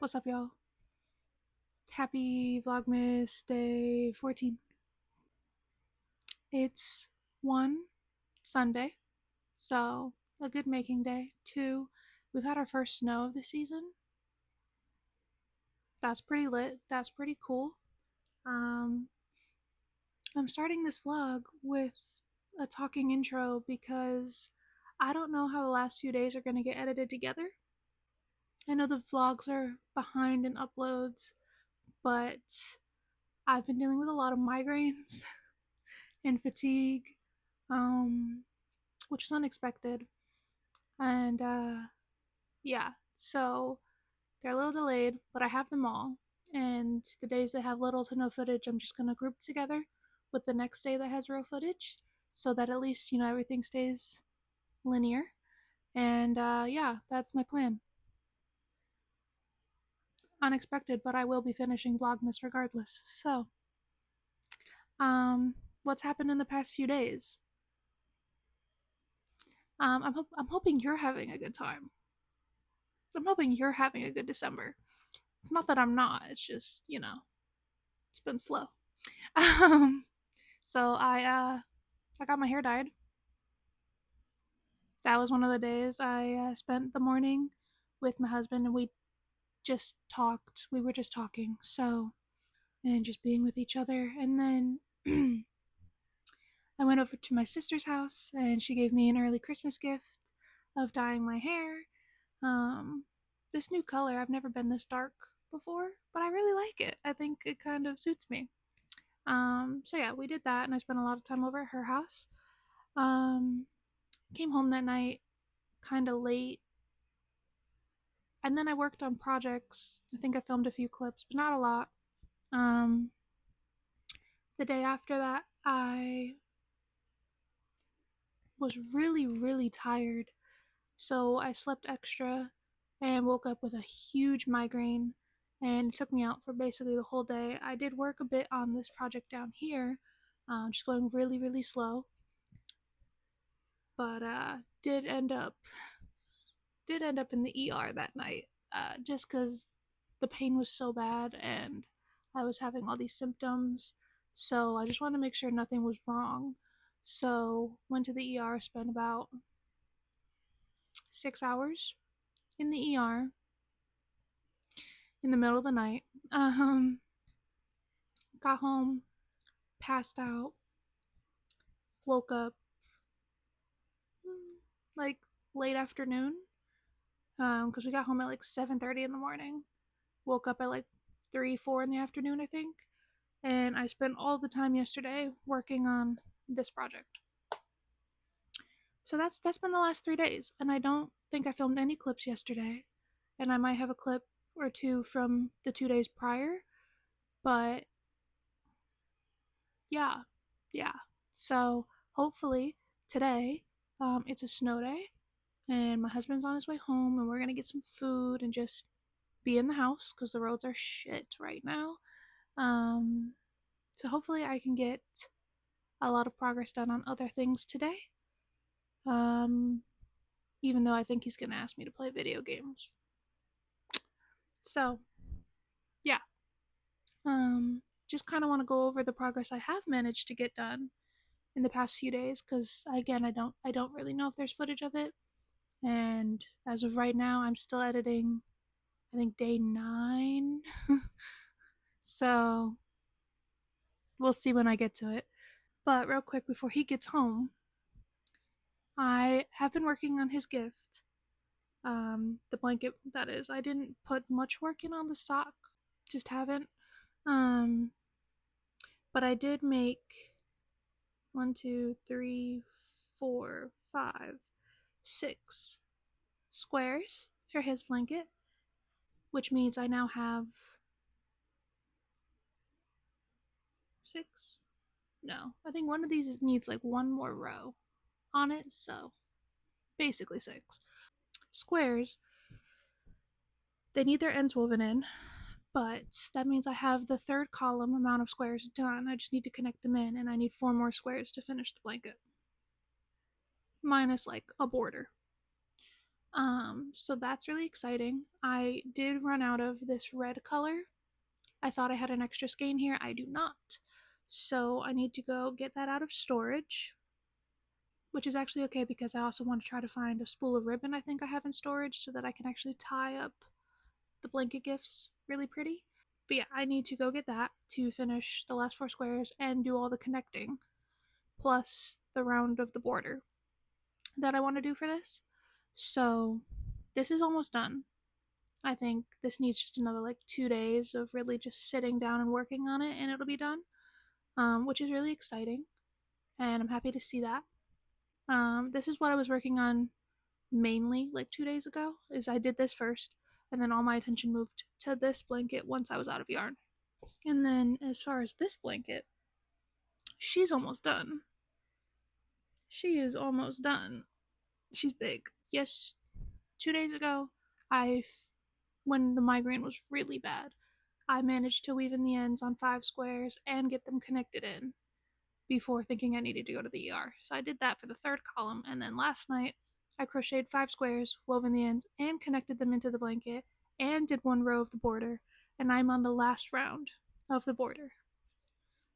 What's up, y'all? Happy Vlogmas Day 14. It's 1 Sunday, so a good making day. 2, we've had our first snow of the season. That's pretty lit. That's pretty cool. I'm starting this vlog with a talking intro because I don't know how the last few days are going to get edited together. I know the vlogs are behind in uploads, but I've been dealing with a lot of migraines and fatigue, um, which is unexpected. And yeah, so they're a little delayed, but I have them all. And the days that have little to no footage, I'm just going to group together with the next day that has real footage so that at least, everything stays linear. And yeah, that's my plan. Unexpected, but I will be finishing Vlogmas regardless. So, what's happened in the past few days? I'm hoping you're having a good time. I'm hoping you're having a good December. It's not that I'm not. It's just it's been slow. Um, so I got my hair dyed. That was one of the days I spent the morning with my husband, and we just talked. We were just talking. So and just being with each other, and then I went over to my sister's house, and she gave me an early Christmas gift of dyeing my hair. Um, this new color, I've never been this dark before, but I really like it. I think it kind of suits me. So yeah, we did that, and I spent a lot of time over at her house. Um, Came home that night kind of late, and then I worked on projects. I think I filmed a few clips, but not a lot. Um, the day after that, I was really, really tired, so I slept extra and woke up with a huge migraine, and it took me out for basically the whole day. I did work a bit on this project down here, just going really, really slow, but did end up in the ER that night, just because the pain was so bad and I was having all these symptoms. So I just wanted to make sure nothing was wrong. So went to the ER, spent about 6 hours in the ER in the middle of the night. Um, Got home, passed out, woke up like late afternoon, because we got home at like 7:30 in the morning. Woke up at like 3, 4 in the afternoon, I think. And I spent all the time yesterday working on this project. So that's been the last 3 days, and I don't think I filmed any clips yesterday, and I might have a clip or two from the 2 days prior, but yeah, yeah. So hopefully today, it's a snow day, and my husband's on his way home, and we're gonna get some food and just be in the house because the roads are shit right now. Um, so hopefully I can get a lot of progress done on other things today. Um, Even though I think he's gonna ask me to play video games. So yeah, just kind of want to go over the progress I have managed to get done in the past few days, because again, I don't really know if there's footage of it, and as of right now, I'm still editing. I think day 9, so we'll see when I get to it. But real quick before he gets home, I have been working on his gift. The blanket, that is. I didn't put much work in on the sock, just haven't. Um, but I did make 1, 2, 3, 4, 5, 6 squares for his blanket, which means I now have 6. No, I think one of these needs like one more row on it, so basically 6 squares. They need their ends woven in, but that means I have the third column amount of squares done. I just need to connect them in, and I need 4 more squares to finish the blanket, minus like a border. So that's really exciting. I did run out of this red color. I thought I had an extra skein here. I do not. So I need to go get that out of storage, which is actually okay because I also want to try to find a spool of ribbon I think I have in storage so that I can actually tie up the blanket gifts really pretty. But yeah, I need to go get that to finish the last 4 squares and do all the connecting, plus the round of the border that I want to do for this. So this is almost done. I think this needs just another like 2 days of really just sitting down and working on it, and it'll be done, which is really exciting, and I'm happy to see that. This is what I was working on mainly like 2 days ago. Is I did this first, and then all my attention moved to this blanket once I was out of yarn. And then as far as this blanket, she's almost done. She is almost done. She's big. Yes, 2 days ago, when the migraine was really bad, I managed to weave in the ends on 5 squares and get them connected in before thinking I needed to go to the ER. So I did that for the third column, and then last night I crocheted 5 squares, wove in the ends, and connected them into the blanket, and did 1 row of the border, and I'm on the last round of the border.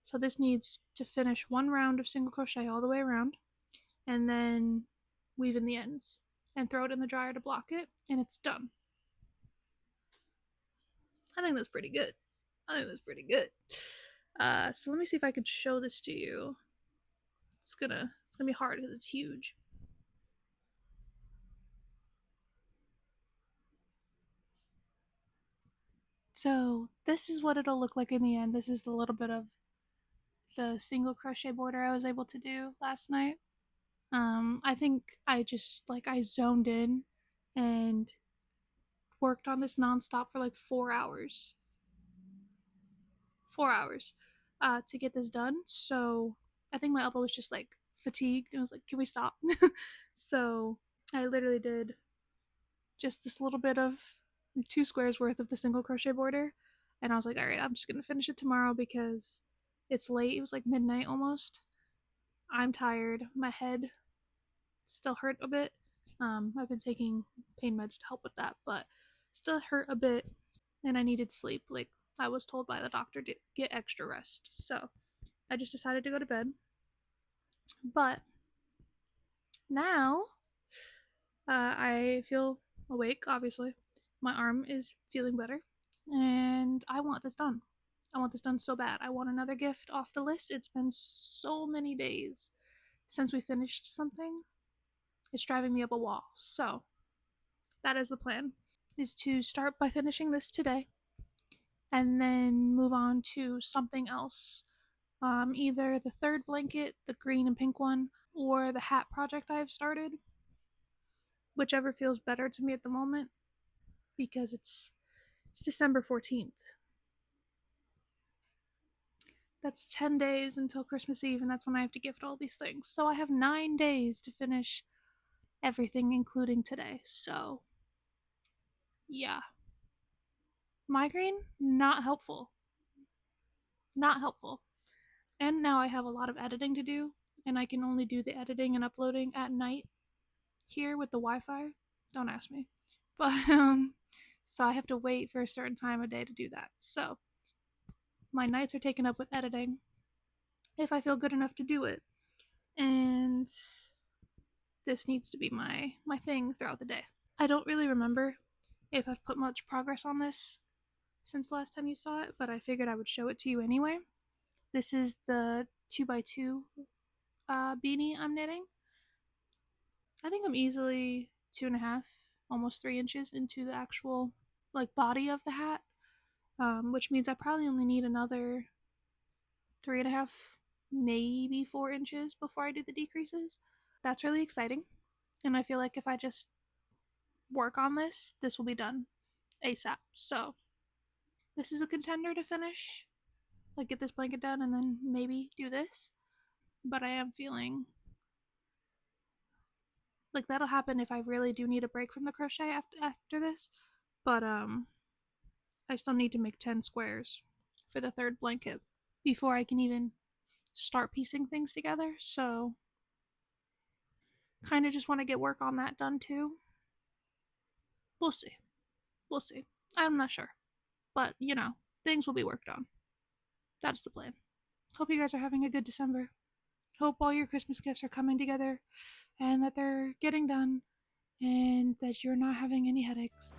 So this needs to finish 1 round of single crochet all the way around, and then weave in the ends and throw it in the dryer to block it, and it's done. I think that's pretty good. So let me see if I could show this to you. It's gonna be hard because it's huge. So this is what it'll look like in the end. This is the little bit of the single crochet border I was able to do last night. I think I zoned in and worked on this nonstop for like 4 hours. 4 hours to get this done. So I think my elbow was just like fatigued and was like, can we stop? So I literally did just this little bit of 2 squares worth of the single crochet border. And I was like, all right, I'm just going to finish it tomorrow because it's late. It was like midnight almost. I'm tired. My head still hurt a bit. I've been taking pain meds to help with that, but still hurt a bit. And I needed sleep. Like I was told by the doctor to get extra rest. So I just decided to go to bed. But now I feel awake, obviously. My arm is feeling better. And I want this done. I want this done so bad. I want another gift off the list. It's been so many days since we finished something. It's driving me up a wall. So that is the plan, is to start by finishing this today and then move on to something else. Either the third blanket, the green and pink one, or the hat project I have started. Whichever feels better to me at the moment, because it's December 14th. That's 10 days until Christmas Eve, and that's when I have to gift all these things. So I have 9 days to finish everything, including today. So, yeah. Migraine, not helpful. Not helpful. And now I have a lot of editing to do, and I can only do the editing and uploading at night here with the Wi-Fi. Don't ask me. But, so I have to wait for a certain time of day to do that. So, my nights are taken up with editing if I feel good enough to do it. And this needs to be my thing throughout the day. I don't really remember if I've put much progress on this since the last time you saw it, but I figured I would show it to you anyway. This is the 2x2 beanie I'm knitting. I think I'm easily 2.5, almost 3 inches into the actual like body of the hat, which means I probably only need another 3.5, maybe 4 inches before I do the decreases. That's really exciting, and I feel like if I just work on this, this will be done ASAP. So this is a contender to finish, like get this blanket done and then maybe do this. But I am feeling like that'll happen if I really do need a break from the crochet after this. But I still need to make 10 squares for the third blanket before I can even start piecing things together. So kind of just want to get work on that done too. We'll see. We'll see. I'm not sure. But, you know, things will be worked on. That's the plan. Hope you guys are having a good December. Hope all your Christmas gifts are coming together and that they're getting done and that you're not having any headaches.